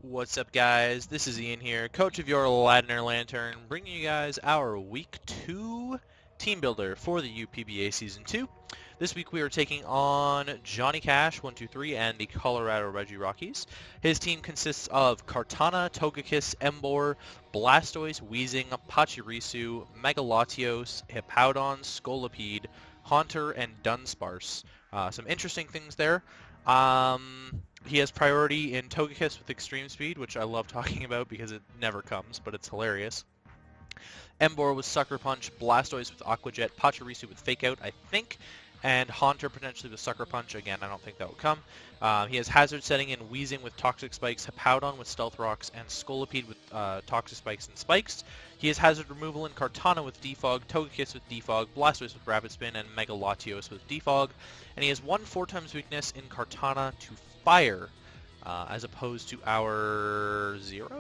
What's up, guys? This is Ian here, coach of your Ladner Lanturn, bringing you guys our Week 2 Team Builder for the UPBA Season 2. This week we are taking on Johnny Cash, 123, and the Colorado Regirockies. His team consists of Kartana, Togekiss, Emboar, Blastoise, Weezing, Pachirisu, Megalatios, Hippowdon, Scolipede, Haunter, and Dunsparce. Some interesting things there. He has priority in Togekiss with Extreme Speed, which I love talking about because it never comes, but it's hilarious. Emboar with Sucker Punch, Blastoise with Aqua Jet, Pachirisu with Fake Out, I think, and Haunter potentially with Sucker Punch. Again, I don't think that will come. He has Hazard Setting in Weezing with Toxic Spikes, Hippowdon with Stealth Rocks, and Scolipede with Toxic Spikes and Spikes. He has Hazard Removal in Kartana with Defog, Togekiss with Defog, Blastoise with Rapid Spin, and Megalatios with Defog. And he has one 4x weakness in Kartana to Fire, as opposed to our 0?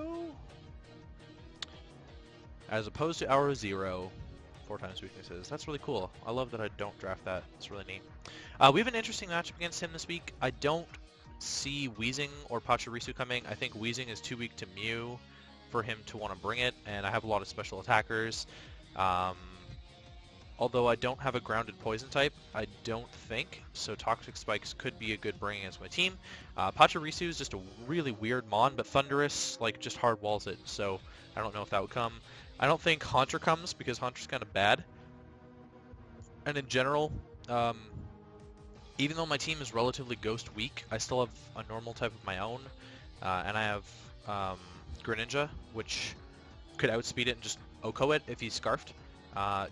As opposed to our 0. 4x weaknesses. That's really cool. I love that I don't draft that. It's really neat. We have an interesting matchup against him this week. I don't see Weezing or Pachirisu coming. I think Weezing is too weak to Mew for him to want to bring it, and I have a lot of special attackers. Although I don't have a grounded poison type, I don't think, so Toxic Spikes could be a good bring against my team. Pachirisu is just a really weird mon, but Thundurus, like, just hard walls it, so I don't know if that would come. I don't think Haunter comes, because Haunter's kind of bad. And in general, even though my team is relatively Ghost weak, I still have a normal type of my own, and I have Greninja, which could outspeed it and just OHKO it if he's Scarfed.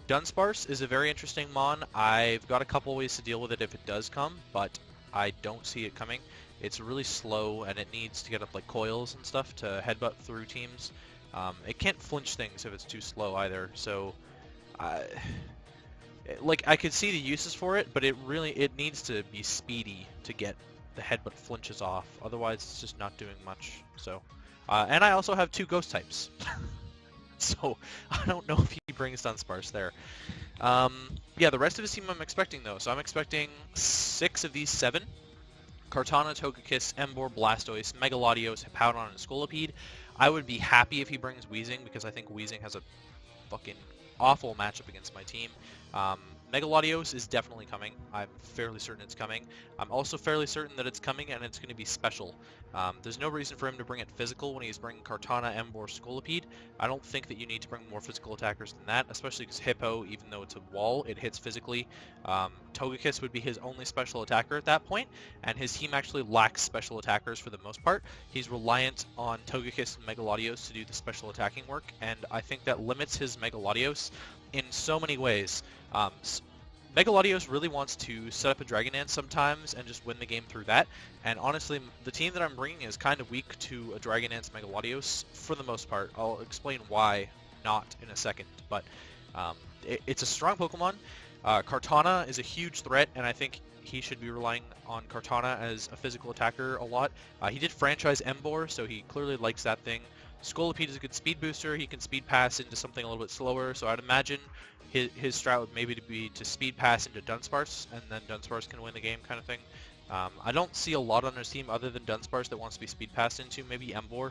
Dunsparce is a very interesting mon. I've got a couple ways to deal with it if it does come, but I don't see it coming. It's really slow, and it needs to get up like coils and stuff to headbutt through teams. It can't flinch things if it's too slow either, so like, I could see the uses for it, but it needs to be speedy to get the headbutt flinches off. Otherwise, it's just not doing much. So, and I also have 2 ghost types. So, I don't know if he brings Dunsparce there. Yeah, the rest of his team I'm expecting, though. So I'm expecting 6 of these 7. Kartana, Togekiss, Emboar, Blastoise, Megalatios, Hippowdon, and Scolipede. I would be happy if he brings Weezing, because I think Weezing has a fucking awful matchup against my team. Megalatios is definitely coming. I'm fairly certain it's coming. I'm also fairly certain that it's coming and it's going to be special. There's no reason for him to bring it physical when he's bringing Kartana, Emboar, Scolipede. I don't think that you need to bring more physical attackers than that, especially because Hippo, even though it's a wall, it hits physically. Togekiss would be his only special attacker at that point, and his team actually lacks special attackers for the most part. He's reliant on Togekiss and Megalatios to do the special attacking work, and I think that limits his Megalatios in so many ways. Megalatios really wants to set up a Dragon Dance sometimes and just win the game through that, and honestly, the team that I'm bringing is kind of weak to a Dragon Dance Megalatios for the most part. I'll explain why not in a second, but it's a strong Pokemon. Kartana is a huge threat, and I think he should be relying on Kartana as a physical attacker a lot. He did franchise Emboar, so he clearly likes that thing. Scolipede is a good speed booster. He can speed pass into something a little bit slower, so I'd imagine his strat would maybe be to speed pass into Dunsparce, and then Dunsparce can win the game kind of thing. I don't see a lot on his team other than Dunsparce that wants to be speed passed into, maybe Emboar.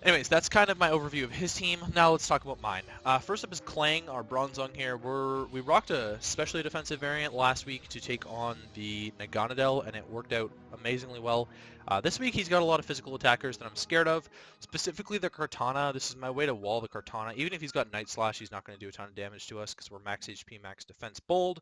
Anyways, that's kind of my overview of his team. Now let's talk about mine. First up is Clang, our Bronzong here. We rocked a specially defensive variant last week to take on the Naganadel, and it worked out amazingly well. This week he's got a lot of physical attackers that I'm scared of, specifically the Kartana. This is my way to wall the Kartana. Even if he's got Night Slash, he's not going to do a ton of damage to us because we're max HP, max defense, bold.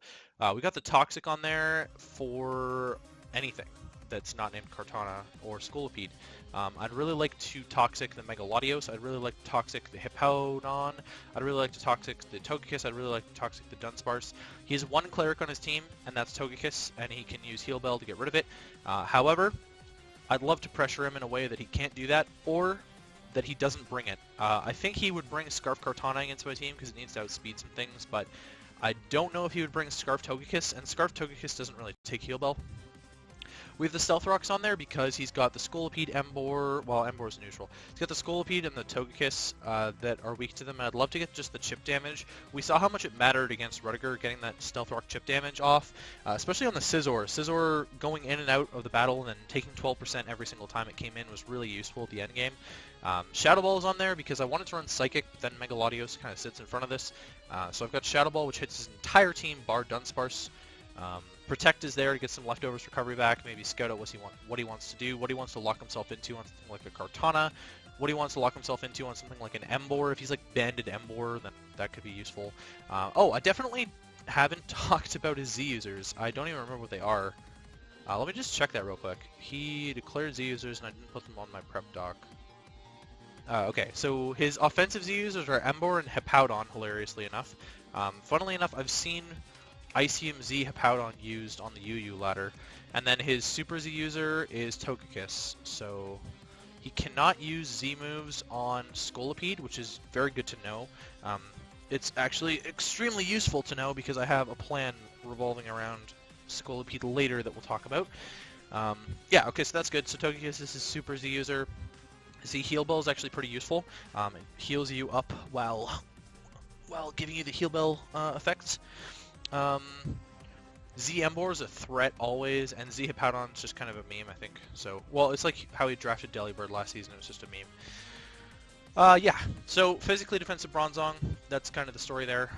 We got the Toxic on there for anything that's not named Kartana or Scolipede. I'd really like to Toxic the Megalatios. I'd really like to Toxic the Hippowdon. I'd really like to Toxic the Togekiss. I'd really like to Toxic the Dunsparce. He has 1 Cleric on his team, and that's Togekiss, and he can use Heal Bell to get rid of it. However, I'd love to pressure him in a way that he can't do that, or that he doesn't bring it. I think he would bring Scarf Kartana against my team because it needs to outspeed some things, but I don't know if he would bring Scarf Togekiss, and Scarf Togekiss doesn't really take Heal Bell. We have the Stealth Rocks on there because he's got the Scolipede, Embor, well, Embor's neutral. He's got the Scolipede and the Togekiss that are weak to them. I'd love to get just the chip damage. We saw how much it mattered against Rudiger getting that Stealth Rock chip damage off, especially on the Scizor. Scizor going in and out of the battle and then taking 12% every single time it came in was really useful at the end game. Shadow Ball is on there because I wanted to run Psychic, but then Mega Latios kind of sits in front of this. So I've got Shadow Ball, which hits his entire team, bar Dunsparce. Protect is there to get some leftovers recovery back, maybe scout out what he wants to do, what he wants to lock himself into on something like a Kartana, what he wants to lock himself into on something like an Embor. If he's like banded Embor, then that could be useful. Oh, I definitely haven't talked about his Z users. I don't even remember what they are. Let me just check that real quick. He declared Z users and I didn't put them on my prep doc. Okay, so his offensive Z users are Embor and Hippowdon, hilariously enough. Funnily enough, I've seen Icium Z Hippowdon used on the UU ladder, and then his Super Z user is Togekiss, so he cannot use Z moves on Scolipede, which is very good to know. It's actually extremely useful to know because I have a plan revolving around Scolipede later that we'll talk about. Yeah, okay, so that's good. So Togekiss is his Super Z user. Z Heal Bell is actually pretty useful. It heals you up while giving you the Heal Bell effects. Z Embor is a threat always, and Z Hippowdon is just kind of a meme, I think. So, well, it's like how he drafted Delibird last season, it was just a meme. Yeah, so physically defensive Bronzong, that's kind of the story there.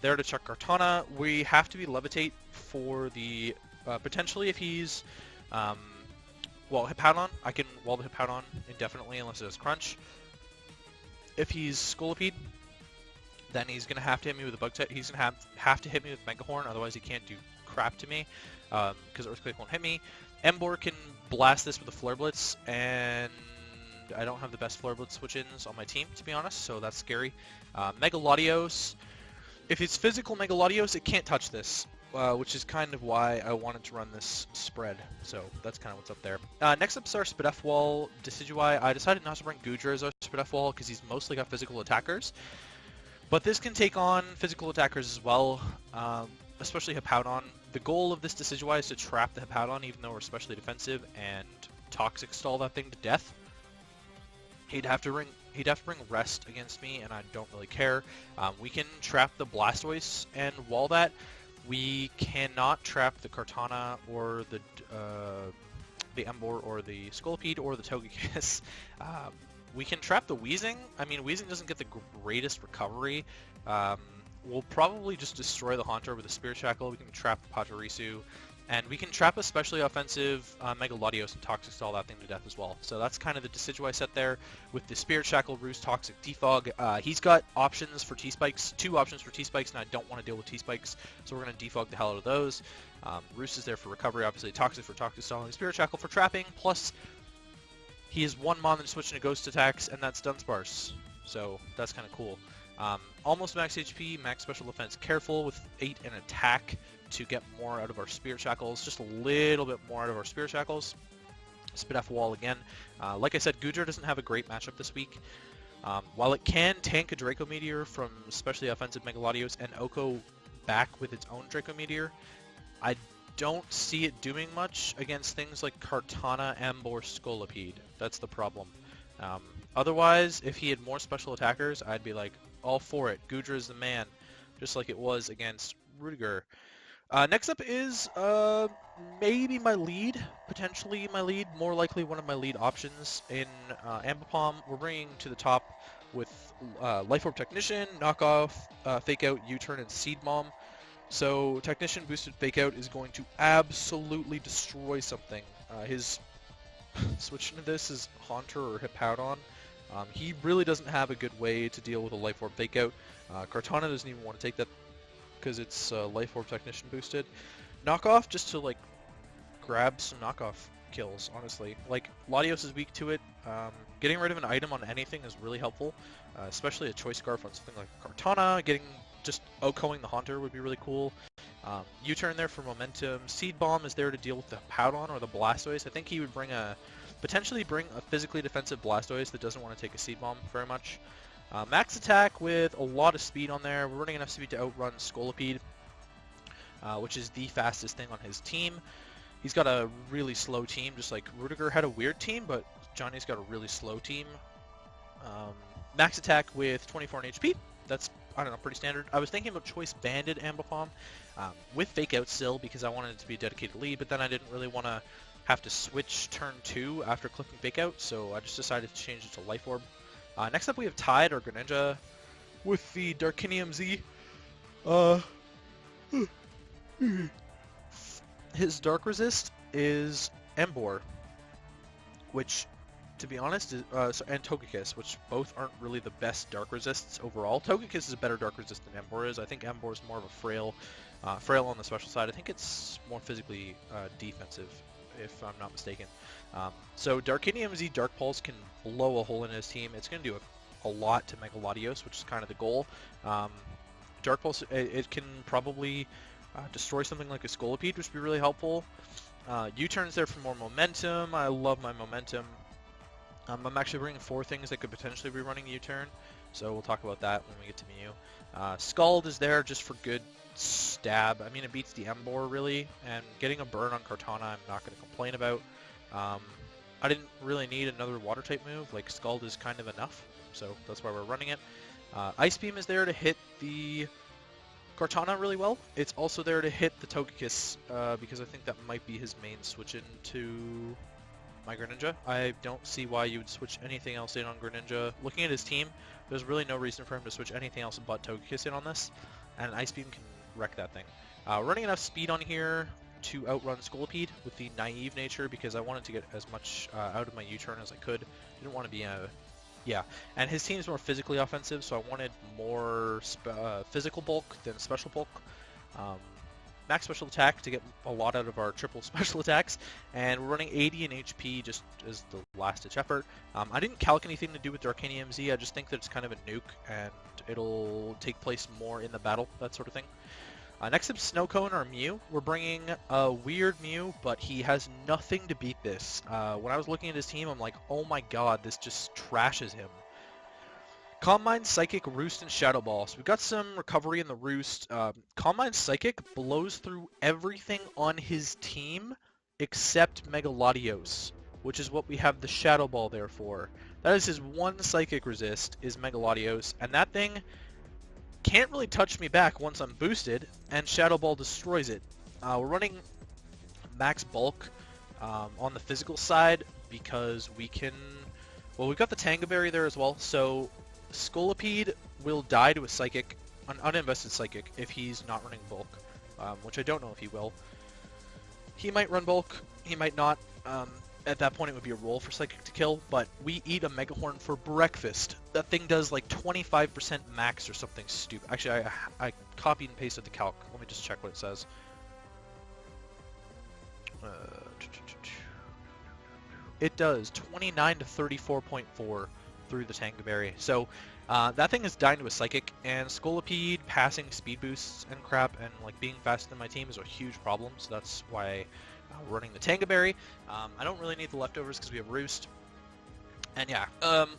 There to check Kartana, we have to be Levitate for the, potentially if he's, well, Hippowdon, I can wall the Hippowdon indefinitely unless it has Crunch. If he's Scolipede, then he's going to have to hit me with a Bug type. He's going to have to hit me with Mega Horn, otherwise he can't do crap to me, because Earthquake won't hit me. Embor can blast this with a Flare Blitz, and I don't have the best Flare Blitz switch-ins on my team, to be honest, so that's scary. Mega Latios, if it's physical Mega Latios, it can't touch this. Which is kind of why I wanted to run this spread. So that's kind of what's up there. Next up is our Spadef Wall Decidueye. I decided not to bring Goodra as our Spadef Wall because he's mostly got physical attackers. But this can take on physical attackers as well, especially Hippowdon. The goal of this Decidueye is to trap the Hippowdon even though we're especially defensive and Toxic Stall that thing to death. He'd have to bring Rest against me and I don't really care. We can trap the Blastoise and wall that. We cannot trap the Kartana or the Embor or the Scolipede or the Togekiss. We can trap the Weezing. I mean, Weezing doesn't get the greatest recovery. We'll probably just destroy the Haunter with a Spirit Shackle. We can trap the Pachirisu. And we can trap especially offensive Mega Latios and Toxic Stall that thing to death as well. So that's kind of the Decidueye set there with the Spirit Shackle, Roost, Toxic, Defog. He's got options for T-Spikes, 2 options for T-Spikes, and I don't want to deal with T-Spikes, so we're going to defog the hell out of those. Roost is there for recovery, obviously. Toxic for Toxic Stall, and Spirit Shackle for trapping, plus he has 1 Mon that's switching to Ghost attacks, and that's Dunsparce. So that's kind of cool. Almost max HP, max special defense. Careful with 8 and attack to get more out of our Spirit Shackles, just a little bit more out of our Spirit Shackles. Spadef Wall again. Like I said, Goodra doesn't have a great matchup this week. While it can tank a Draco Meteor from especially offensive Mega Latios and Oko back with its own Draco Meteor, I don't see it doing much against things like Kartana, Embor, Scolipede. That's the problem. Otherwise, if he had more special attackers, I'd be like, all for it. Goodra is the man, just like it was against Rudiger. Next up is maybe my lead, potentially my lead, more likely one of my lead options in Ambipom. We're bringing to the top with Life Orb Technician, Knockoff, Fake Out, U-Turn, and Seed Bomb. So Technician boosted Fake Out is going to absolutely destroy something. His switch into this is Haunter or Hippowdon. He really doesn't have a good way to deal with a Life Orb Fake Out. Kartana doesn't even want to take that because it's Life Orb Technician boosted. Knockoff, just to like grab some knockoff kills, honestly. Like, Latios is weak to it. Getting rid of an item on anything is really helpful, especially a Choice Scarf on something like Kartana. Getting just Okoing the Haunter would be really cool. U-Turn there for momentum. Seed Bomb is there to deal with the Powdon or the Blastoise. I think he would potentially bring a physically defensive Blastoise that doesn't want to take a Seed Bomb very much. Max attack with a lot of speed on there. We're running enough speed to outrun Scolipede, which is the fastest thing on his team. He's got a really slow team, just like Rudiger had a weird team, but Johnny's got a really slow team. Max attack with 24 in HP. That's, I don't know, pretty standard. I was thinking about Choice Banded Ambipom with Fake Out still because I wanted it to be a dedicated lead, but then I didn't really want to have to switch turn 2 after clicking Fake Out, so I just decided to change it to Life Orb. Next up we have Tide, or Greninja, with the Darkinium Z. His Dark Resist is Emboar, which, to be honest, is, and Togekiss, which both aren't really the best Dark Resists overall. Togekiss is a better Dark Resist than Emboar is. I think Emboar is more of a frail on the special side. I think it's more physically defensive, if I'm not mistaken. So Darkinium Z Dark Pulse can blow a hole in his team. It's going to do a lot to Mega Latios, which is kind of the goal. Dark Pulse, it can probably destroy something like a Scolipede, which would be really helpful. U-turn's there for more momentum. I love my momentum. I'm actually bringing 4 things that could potentially be running U-turn, so we'll talk about that when we get to Mew. Scald is there just for good stab. I mean, it beats the Emboar, really, and getting a burn on Kartana I'm not going to complain about. I didn't really need another Water-type move. Like, Scald is kind of enough, so that's why we're running it. Ice Beam is there to hit the Kartana really well. It's also there to hit the Togekiss, because I think that might be his main switch into my Greninja. I don't see why you would switch anything else in on Greninja. Looking at his team, there's really no reason for him to switch anything else but Togekiss in on this, and Ice Beam can wreck that thing. Running enough speed on here to outrun Scolipede with the naive nature, because I wanted to get as much out of my U-turn as I could. Didn't want to be a... Yeah, and his team's more physically offensive, so I wanted more physical bulk than special bulk. Max special attack to get a lot out of our triple special attacks, and we're running 80 in HP just as the last-ditch effort. I didn't calc anything to do with Darkinium Z, I just think that it's kind of a nuke, and it'll take place more in the battle, that sort of thing. Next up, Snowcone, or Mew. We're bringing a weird Mew, but he has nothing to beat this. When I was looking at his team, I'm like, oh my god, this just trashes him. Calm Mind, Psychic, Roost, and Shadow Ball. So we've got some recovery in the Roost. Calm Mind Psychic blows through everything on his team except Mega Latios, which is what we have the Shadow Ball there for. That is his one Psychic resist, is Mega Latios, and that thing can't really touch me back once I'm boosted, and Shadow Ball destroys it. We're running max bulk on the physical side because we can... Well, we've got the Tanga Berry there as well, so Scolipede will die to a Psychic, an uninvested Psychic, if he's not running bulk, which I don't know if he will. He might run bulk, he might not. At that point it would be a roll for Psychic to kill, but we eat a Mega Horn for breakfast. That thing does like 25% max or something stupid. Actually, I copied and pasted the calc. Let me just check what it says. It does 29 to 34.4 through the Tanga Berry. So that thing is dying to a Psychic, and Scolipede passing speed boosts and crap and like being faster than my team is a huge problem, so that's why we're running the Tanga Berry. I don't really need the leftovers because we have Roost. And yeah,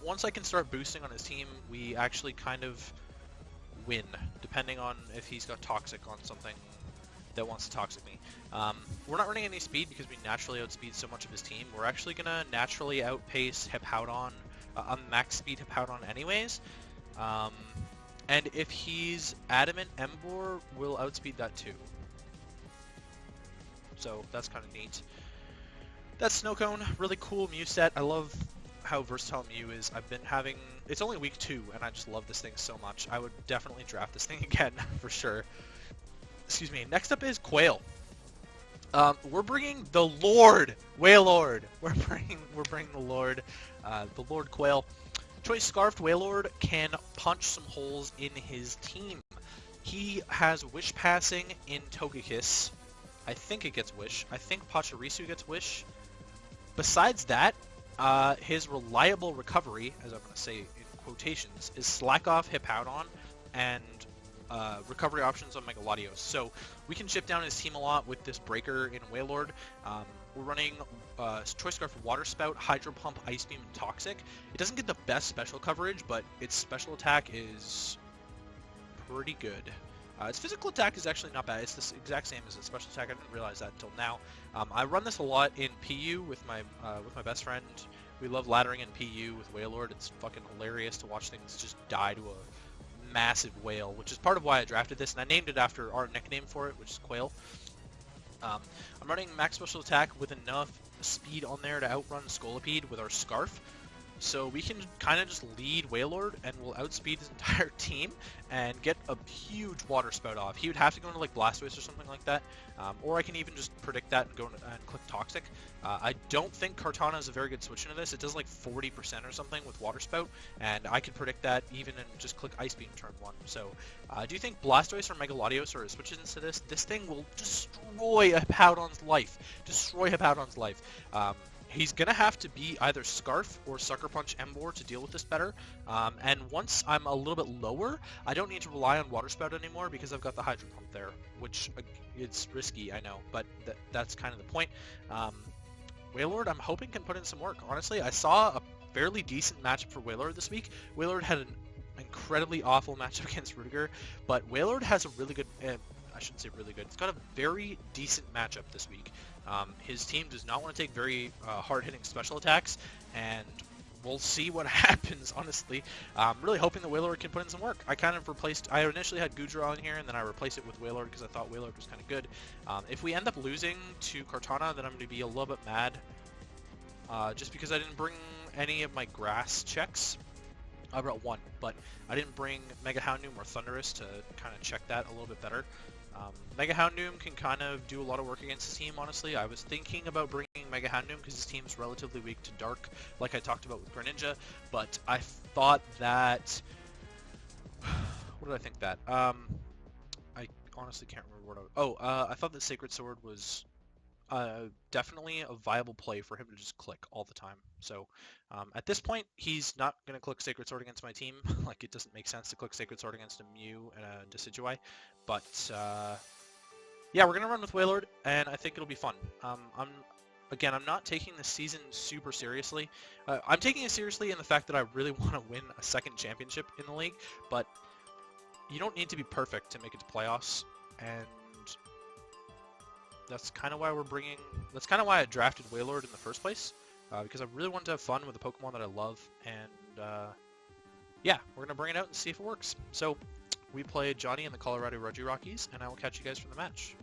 once I can start boosting on his team, we actually kind of win, depending on if he's got Toxic on something that wants to Toxic me. We're not running any speed because we naturally outspeed so much of his team. We're actually going to naturally outpace Hippowdon, max speed Hippowdon anyways. And if he's Adamant, Emboar will outspeed that too. So that's kind of neat. That's Snowcone, really cool Mew set. I love how versatile Mew is. I've been having... It's only week 2, and I just love this thing so much. I would definitely draft this thing again, for sure. Excuse me. Next up is Quail. We're bringing the Lord, Wailord. We're bringing the Lord Quail. Choice Scarfed Wailord can punch some holes in his team. He has Wish Passing in Togekiss. I think it gets Wish. I think Pachirisu gets Wish. Besides that, his reliable recovery, as I'm going to say in quotations, is Slack Off Hippowdon and recovery options on Mega Latios. So we can chip down his team a lot with this Breaker in Wailord. We're running Choice Scarf Water Spout, Hydro Pump, Ice Beam, and Toxic. It doesn't get the best special coverage, but its special attack is pretty good. Its physical attack is actually not bad. It's the exact same as its special attack. I didn't realize that until now. I run this a lot in PU with my best friend. We love laddering in PU with Wailord. It's fucking hilarious to watch things just die to a massive whale, which is part of why I drafted this, and I named it after our nickname for it, which is Quail. I'm running max special attack with enough speed on there to outrun Scolipede with our Scarf. So we can kind of just lead Wailord and we'll outspeed his entire team and get a huge water spout off. He would have to go into like Blastoise or something like that, or I can even just predict that and go and click Toxic. I don't think Kartana is a very good switch into this. It does like 40% or something with water spout, and I can predict that even and just click Ice Beam turn 1. So do you think Blastoise or Megalodios are switches into this? This thing will destroy Hippowdon's life. Destroy Hippowdon's life. He's going to have to be either Scarf or Sucker Punch Emboar to deal with this better. And once I'm a little bit lower, I don't need to rely on Water Spout anymore because I've got the Hydro Pump there, which it's risky, I know, but that's kind of the point. Wailord, I'm hoping, can put in some work. Honestly, I saw a fairly decent matchup for Wailord this week. Wailord had an incredibly awful matchup against Rudiger, but Wailord has a really good... I shouldn't say really good. It's got a very decent matchup this week. His team does not want to take very hard-hitting special attacks, and we'll see what happens, honestly. I'm really hoping that Wailord can put in some work. I initially had Goodra in here, and then I replaced it with Wailord because I thought Wailord was kind of good. If we end up losing to Kartana, then I'm going to be a little bit mad, just because I didn't bring any of my grass checks. I brought one, but I didn't bring Mega Houndoom or Thundurus to kind of check that a little bit better. Mega Houndoom can kind of do a lot of work against his team, honestly. I was thinking about bringing Mega Houndoom because his team's relatively weak to Dark, like I talked about with Greninja, but I thought that... What did I think that? I honestly can't remember what I thought that Sacred Sword was definitely a viable play for him to just click all the time. So at this point, he's not going to click Sacred Sword against my team. Like, it doesn't make sense to click Sacred Sword against a Mew and a Decidueye. But yeah, we're going to run with Wailord, and I think it'll be fun. I'm not taking this season super seriously. I'm taking it seriously in the fact that I really want to win a second championship in the league, but you don't need to be perfect to make it to playoffs, and that's kind of why that's kind of why I drafted Wailord in the first place, because I really wanted to have fun with a Pokemon that I love, and yeah, we're going to bring it out and see if it works. So, we played Johnny in the Colorado Regirockies, and I will catch you guys for the match.